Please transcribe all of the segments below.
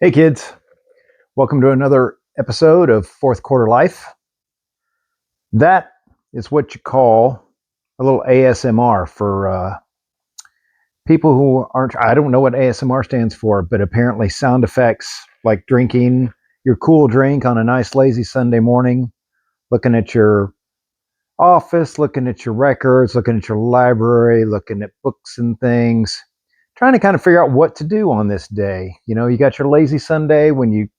Hey kids, welcome to another episode of Fourth Quarter Life. That is what you call a little ASMR for people who aren't, I don't know what ASMR stands for, but apparently sound effects like drinking your cool drink on a nice lazy Sunday morning, looking at your office, looking at your records, looking at your library, looking at books and things, trying to kind of figure out what to do on this day. You know, you got your lazy Sunday when you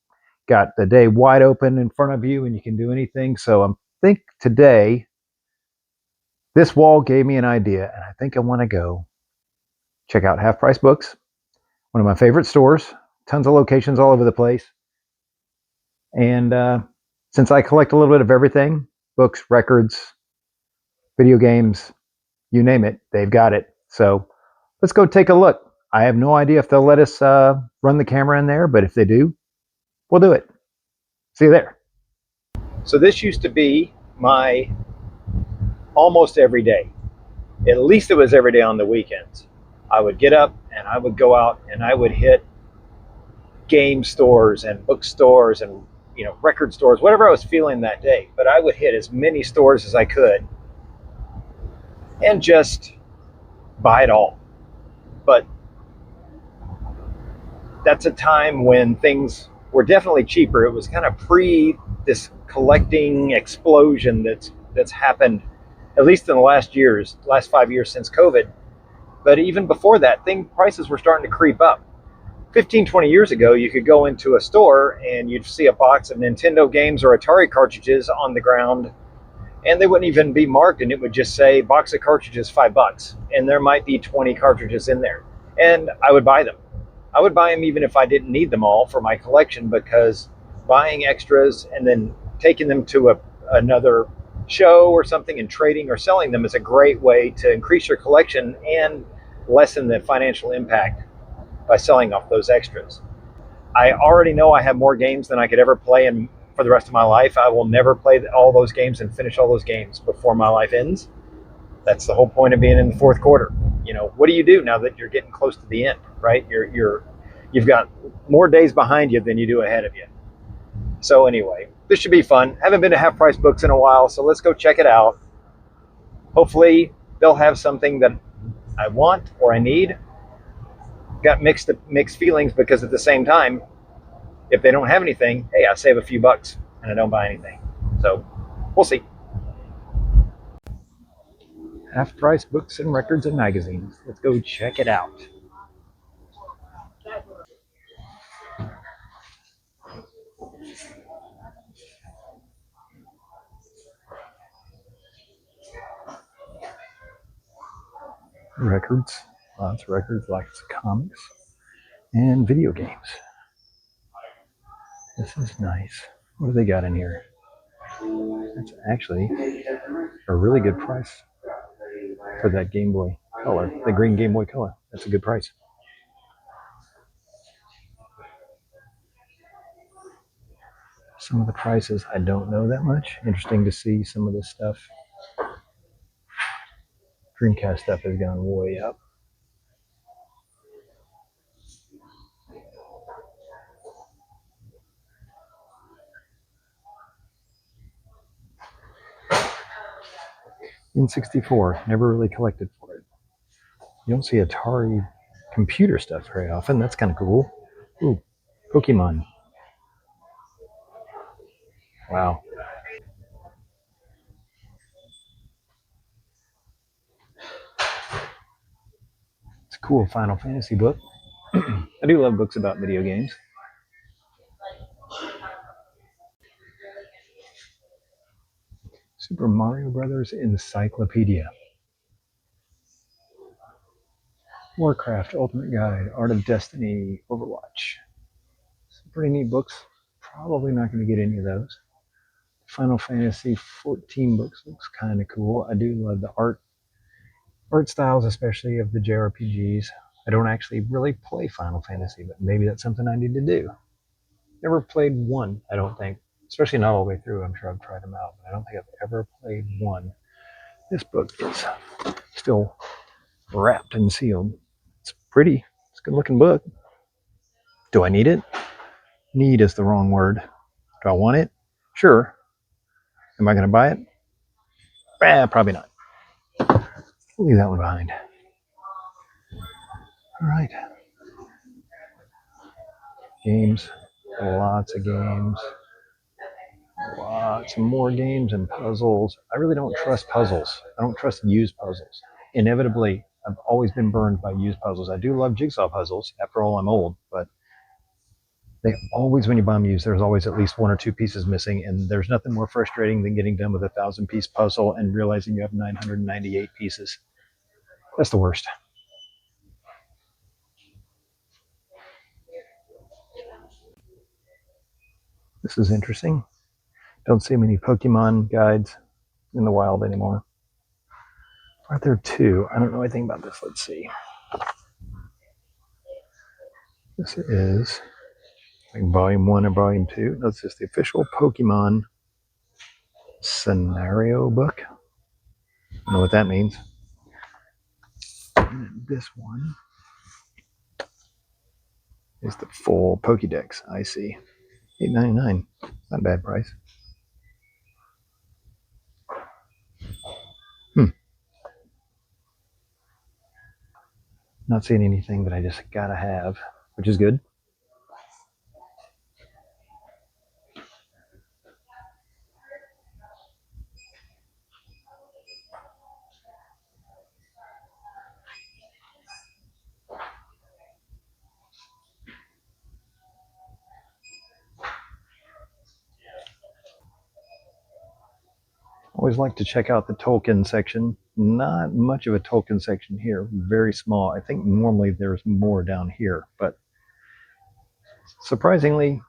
got the day wide open in front of you and you can do anything. So I think today this wall gave me an idea, and I think I want to go check out Half Price Books, one of my favorite stores, tons of locations all over the place. And since I collect a little bit of everything, books, records, video games, you name it, they've got it. So let's go take a look. I have no idea if they'll let us run the camera in there, but if they do, we'll do it. See you there. So this used to be my almost every day. At least it was every day on the weekends. I would get up and I would go out and I would hit game stores and bookstores and record stores, whatever I was feeling that day. But I would hit as many stores as I could and just buy it all. But that's a time when things were definitely cheaper. It was kind of pre this collecting explosion that's happened, at least in the last 5 years since COVID. But even before that, prices were starting to creep up. 15, 20 years ago, you could go into a store and you'd see a box of Nintendo games or Atari cartridges on the ground, and they wouldn't even be marked, and it would just say box of cartridges, $5, and there might be 20 cartridges in there. And I would buy them. I would buy them even if I didn't need them all for my collection, because buying extras and then taking them to another show or something and trading or selling them is a great way to increase your collection and lessen the financial impact by selling off those extras. I already know I have more games than I could ever play for the rest of my life. I will never play all those games and finish all those games before my life ends. That's the whole point of being in the fourth quarter. What do you do now that you're getting close to the end, right? You've got more days behind you than you do ahead of you. So anyway, this should be fun. Haven't been to Half Price Books in a while, so let's go check it out. Hopefully they'll have something that I want or I need. Got mixed feelings, because at the same time, if they don't have anything, hey, I save a few bucks and I don't buy anything. So we'll see. Half Price Books and Records and Magazines. Let's go check it out. Records, lots of records, lots of comics, and video games. This is nice. What do they got in here? That's actually a really good price for that Game Boy Color, the green Game Boy Color. That's a good price. Some of the prices I don't know that much. Interesting to see some of this stuff. Dreamcast stuff has gone way up. N64, never really collected for it. You don't see Atari computer stuff very often. That's kind of cool. Ooh, Pokemon. Wow. It's a cool Final Fantasy book. I do love books about video games. Super Mario Brothers Encyclopedia. Warcraft Ultimate Guide, Art of Destiny, Overwatch. Some pretty neat books. Probably not going to get any of those. Final Fantasy 14 books looks kind of cool. I do love the art styles, especially of the JRPGs. I don't actually really play Final Fantasy, but maybe that's something I need to do. Never played one, I don't think. Especially not all the way through. I'm sure I've tried them out, but I don't think I've ever played one. This book is still wrapped and sealed. It's pretty. It's a good looking book. Do I need it? Need is the wrong word. Do I want it? Sure. Am I going to buy it? Probably not. Leave that one behind. All right. Games. Lots of games. Lots more games and puzzles. I really don't trust puzzles. I don't trust used puzzles. Inevitably, I've always been burned by used puzzles. I do love jigsaw puzzles. After all, I'm old, but they always, when you buy them used, there's always at least one or two pieces missing, and there's nothing more frustrating than getting done with a 1,000-piece puzzle and realizing you have 998 pieces. That's the worst. This is interesting. Don't see many Pokemon guides in the wild anymore. Are there two? I don't know anything about this. Let's see. This is like volume 1 and volume 2. That's just the official Pokemon scenario book. I don't know what that means. And this one is the full Pokédex. I see. $8.99. Not a bad price. Not seeing anything that I just gotta have, which is good. Always like to check out the Tolkien section. Not much of a Tolkien section here, very small. I think normally there's more down here, but surprisingly,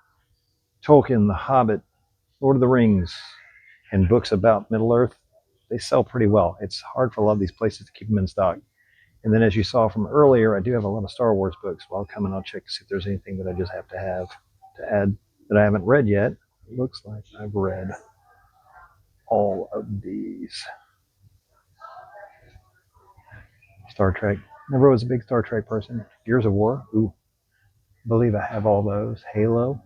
Tolkien, The Hobbit, Lord of the Rings, and books about Middle Earth, they sell pretty well. It's hard for a lot of these places to keep them in stock. And then as you saw from earlier, I do have a lot of Star Wars books. Well, I'll come and I'll check to see if there's anything that I just have to add that I haven't read yet. It looks like I've read all of these. Star Trek. Never was a big Star Trek person. Gears of War. Ooh. I believe I have all those. Halo.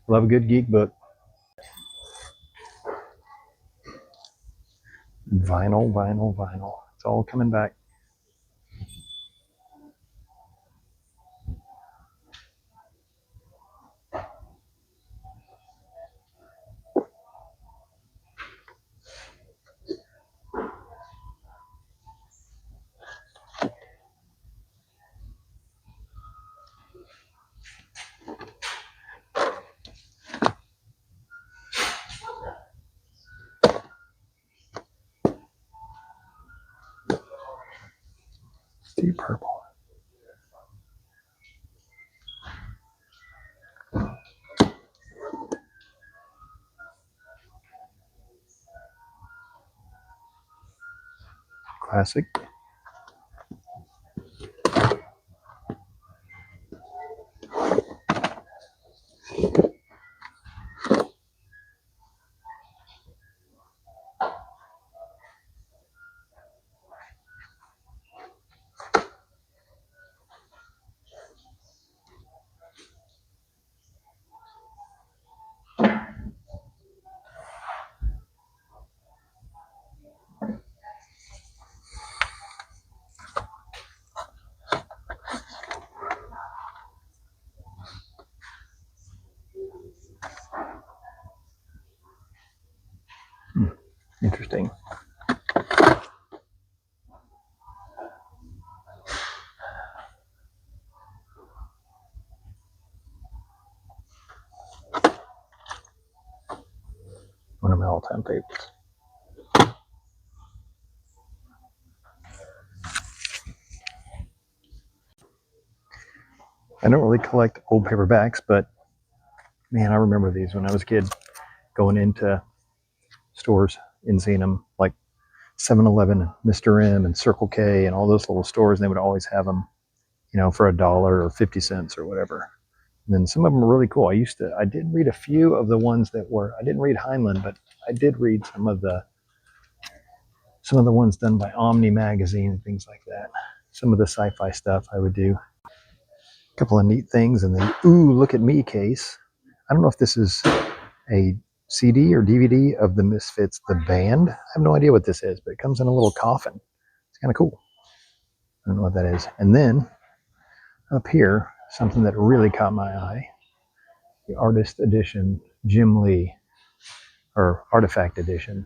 Love a good geek book. Vinyl, vinyl, vinyl. It's all coming back. Deep purple. Classic. Interesting. One of my all-time favorites. I don't really collect old paperbacks, but man, I remember these when I was a kid, going into stores and seeing them, like 7-Eleven, Mr. M, and Circle K, and all those little stores. And they would always have them, for $1 or 50 cents or whatever. And then some of them were really cool. I did read a few of the ones that were, I didn't read Heinlein, but I did read some of the ones done by Omni magazine and things like that. Some of the sci-fi stuff I would do. A couple of neat things in the Ooh, Look at Me case. I don't know if this is a CD or DVD of the Misfits, the band. I have no idea what this is, but it comes in a little coffin. It's kind of cool. I don't know what that is. And then up here, something that really caught my eye, the Artist Edition Jim Lee, or Artifact Edition.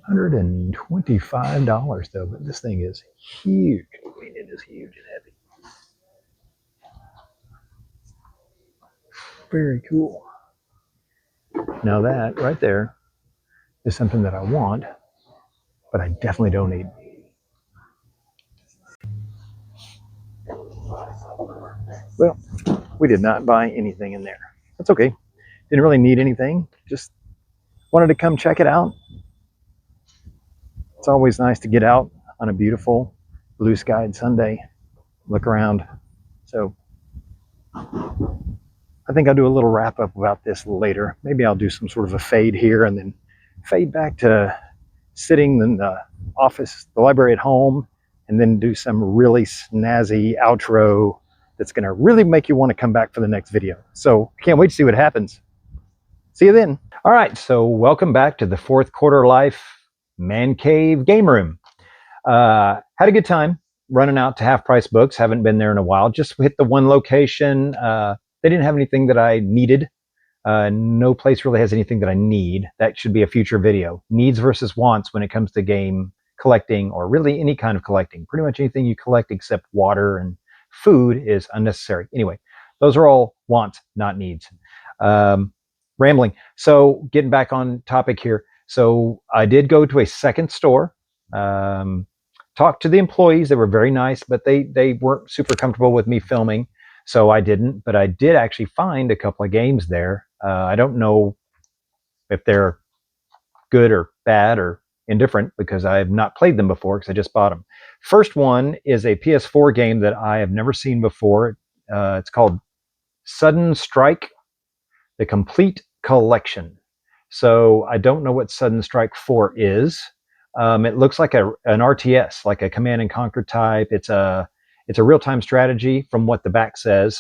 $125 though, but this thing is huge. I mean, it is huge and heavy. Very cool. Now that right there is something that I want, but I definitely don't need. Well, we did not buy anything in there. That's okay. Didn't really need anything. Just wanted to come check it out. It's always nice to get out on a beautiful blue skied Sunday, look around. So I think I'll do a little wrap up about this later. Maybe I'll do some sort of a fade here and then fade back to sitting in the office, the library at home, and then do some really snazzy outro that's going to really make you want to come back for the next video. So can't wait to see what happens. See you then. All right, so welcome back to the Fourth Quarter Life Man Cave Game Room. Had a good time running out to Half Price Books. Haven't been there in a while. Just hit the one location. They didn't have anything that I needed. No place really has anything that I need. That should be a future video. Needs versus wants when it comes to game collecting, or really any kind of collecting. Pretty much anything you collect except water and food is unnecessary. Anyway, those are all wants, not needs. Rambling. So getting back on topic here. So I did go to a second store. Talked to the employees. They were very nice, but they weren't super comfortable with me filming. So I didn't, but I did actually find a couple of games there. I don't know if they're good or bad or indifferent because I have not played them before because I just bought them. First one is a PS4 game that I have never seen before. It's called Sudden Strike, the Complete Collection. So I don't know what Sudden Strike 4 is. It looks like an RTS, like a Command and Conquer type. It's a real-time strategy from what the back says.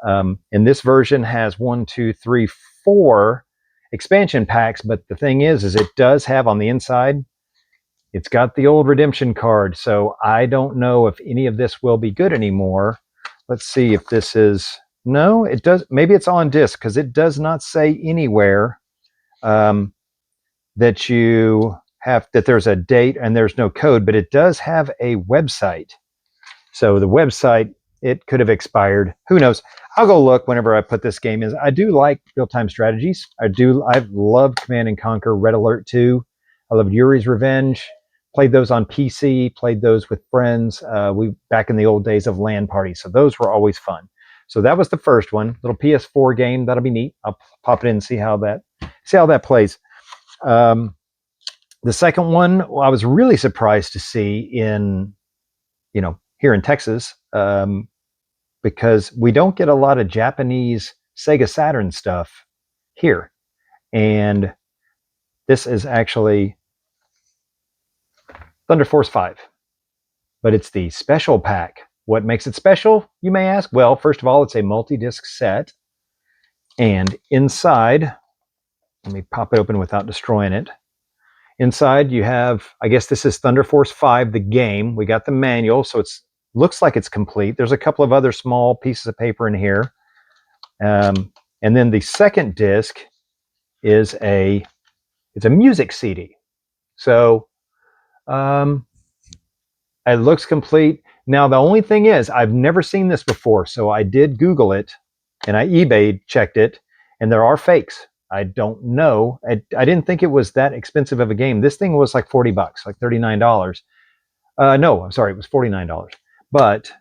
And this version has 4 expansion packs, but the thing is it does have on the inside, it's got the old redemption card. So I don't know if any of this will be good anymore. Let's see if this is, no, it does. Maybe it's on disc because it does not say anywhere that you have, that there's a date and there's no code, but it does have a website. So the website, it could have expired. Who knows? I'll go look whenever I put this game in. I do like real-time strategies. I've loved Command and Conquer, Red Alert 2. I loved Yuri's Revenge. Played those on PC, played those with friends. We back in the old days of LAN parties. So those were always fun. So that was the first one, little PS4 game. That'll be neat. I'll pop it in and see how that plays. The second one, I was really surprised to see in, here in Texas, because we don't get a lot of Japanese Sega Saturn stuff here. And this is actually Thunder Force 5, but it's the special pack. What makes it special, you may ask? Well, first of all, it's a multi-disc set. And inside, let me pop it open without destroying it. Inside you have, I guess this is Thunder Force 5, the game. We got the manual, so it's looks like it's complete. There's a couple of other small pieces of paper in here. And then the second disc is it's a music CD. So it looks complete. Now, the only thing is, I've never seen this before, so I did Google it, and I eBay checked it, and there are fakes. I don't know. I didn't think it was that expensive of a game. This thing was like $40, like $39. No, I'm sorry, it was $49. But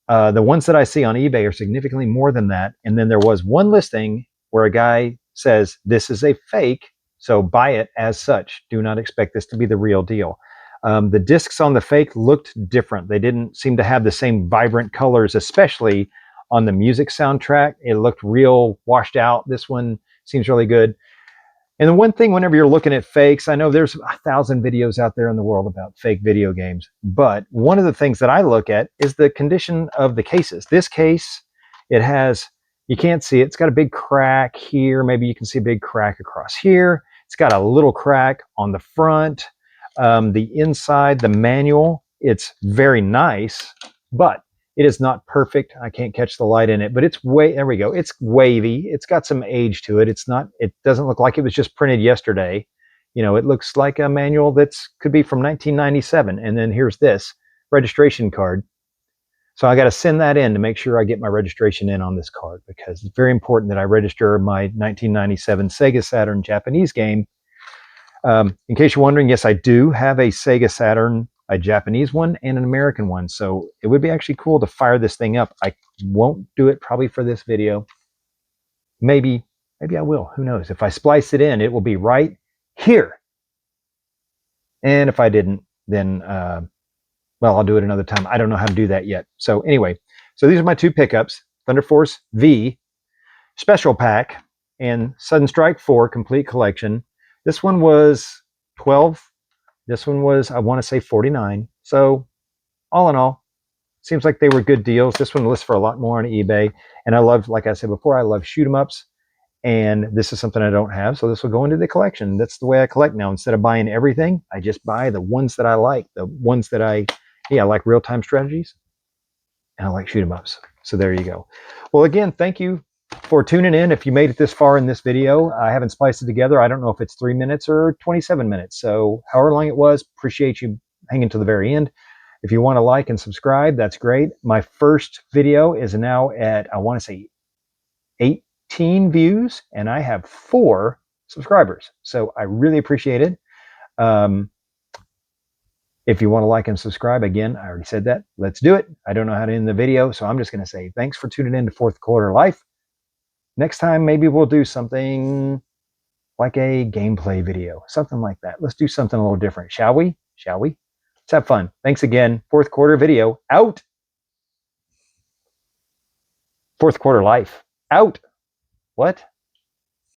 the ones that I see on eBay are significantly more than that. And then there was one listing where a guy says, this is a fake, so buy it as such. Do not expect this to be the real deal. The discs on the fake looked different. They didn't seem to have the same vibrant colors, especially on the music soundtrack. It looked real washed out. This one seems really good. And the one thing, whenever you're looking at fakes, I know there's 1,000 videos out there in the world about fake video games, but one of the things that I look at is the condition of the cases. This case, it has, you can't see it, it's got a big crack here. Maybe you can see a big crack across here. It's got a little crack on the front. The inside, the manual, it's very nice, but it is not perfect. I can't catch the light in it, but it's there we go. It's wavy. It's got some age to it. It doesn't look like it was just printed yesterday. You know, it looks like a manual could be from 1997. And then here's this registration card. So I got to send that in to make sure I get my registration in on this card, because it's very important that I register my 1997 Sega Saturn Japanese game. In case you're wondering, yes, I do have a Sega Saturn, a Japanese one and an American one. So it would be actually cool to fire this thing up. I won't do it probably for this video. Maybe I will. Who knows? If I splice it in, it will be right here. And if I didn't, then, well, I'll do it another time. I don't know how to do that yet. So anyway, so these are my two pickups, Thunder Force V, Special Pack, and Sudden Strike 4 Complete Collection. This one was 12. This one was, I want to say, 49. So all in all, seems like they were good deals. This one lists for a lot more on eBay. And I love, like I said before, I love shoot 'em ups. And this is something I don't have. So this will go into the collection. That's the way I collect now. Instead of buying everything, I just buy the ones that I like. The ones that I like real-time strategies. And I like shoot 'em ups. So there you go. Well, again, thank you for tuning in. If you made it this far in this video, I haven't spliced it together. I don't know if it's 3 minutes or 27 minutes. So however long it was, appreciate you hanging to the very end. If you want to like and subscribe, that's great. My first video is now at, I want to say, 18 views, and I have 4 subscribers. So I really appreciate it. If you want to like and subscribe, again, I already said that. Let's do it. I don't know how to end the video, so I'm just going to say thanks for tuning in to Fourth Quarter Life. Next time, maybe we'll do something like a gameplay video, something like that. Let's do something a little different, shall we? Shall we? Let's have fun. Thanks again. Fourth Quarter video out. Fourth Quarter Life out. What?